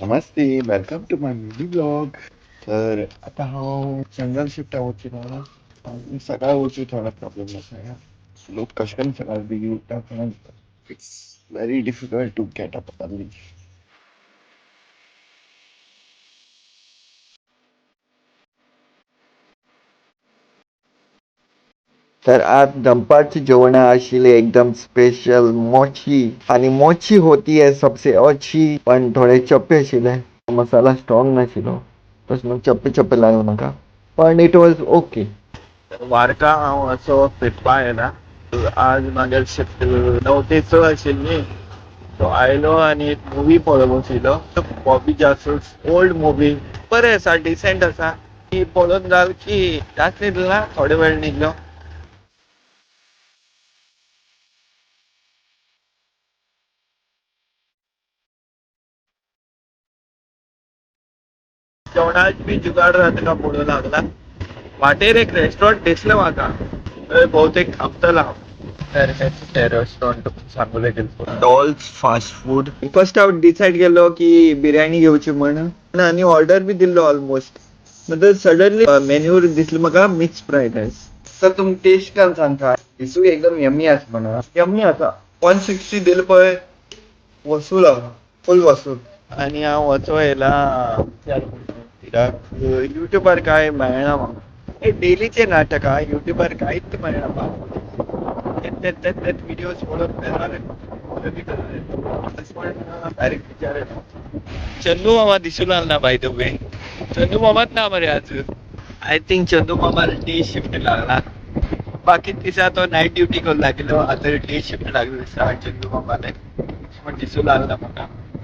Namaste, welcome to my mini blog. तर आता हांव संजान शिफ्ट वचून ना आनी सकाळ वचून थोडा प्रॉब्लेम आसा. लोक कशें करून सकाळ बेगीन उठटा पण it's very difficult to get up early. तर आज दंपारची जेवणा आशिल्ली एकदम स्पेशल मोची आणि मोची होती है सबसे अच्छी पण थोडे चप्पे आशिल्ले. मसाला स्ट्रॉंग नाशिल्लो तशें मग चप्पे चप्पे लागूं नाका पण इट वॉज ओके. वारका हांव असो फिरपा येयला. आज म्हागेल शिफ्ट 9 ते 6 आशिल्ली. तो आयलो आनी एक मुवी पळोवंक वचयलो. बॉबी जासूस ओल्ड मुवी बरें आसा, डिसेंट आसा. ती पळोवन जाल की जास्त न्हिदलो ना, थोडे वेळ न्हिदलो. जेवणाची बी जुगाड जाता पळोवंक लागला. वाटेर एक रेस्टॉरंट दिसलें म्हाका. थंय भोवतेक थांबतलो हांव. ते रेस्टॉरंट सांगलें गेलो डॉल्स फास्ट फूड. फर्स्ट हांव डिसायड केलो की बिर्याणी घेवची म्हणून आनी ऑर्डर बी दिल्लो ऑलमोस्ट. नंतर सडनली मेन्यूर दिसलें म्हाका मिक्स फ्रायड रायस. तर तुम टेस्ट करून सांगता दिसूंक एकदम यम्मी आसा म्हणून. यम्मी आसा. 160 दिल पळय वसूल आहा, फुल वसूल. आणि हांव वचूं येयला कित्याक युट्यूबार कांय मेळना म्हाका. हे डेलीचे नाटक हा, युट्यूबार कांयच मेळना म्हाका. तेच व्हिडियोज पळोवन बेजार डायरेक्ट विचार येता. चंदू मामा दिसून आलना बाय द वे. चंदू मामाच ना मरे अजून. आय थिंक चंदू मामाला डे शिफ्ट लागला. बाकी दिसा तो नाईट ड्युटी करून लागलो, आता डे शिफ्ट लागलो दिसता चंदू मामाले. पण दिसूं लागला म्हाका.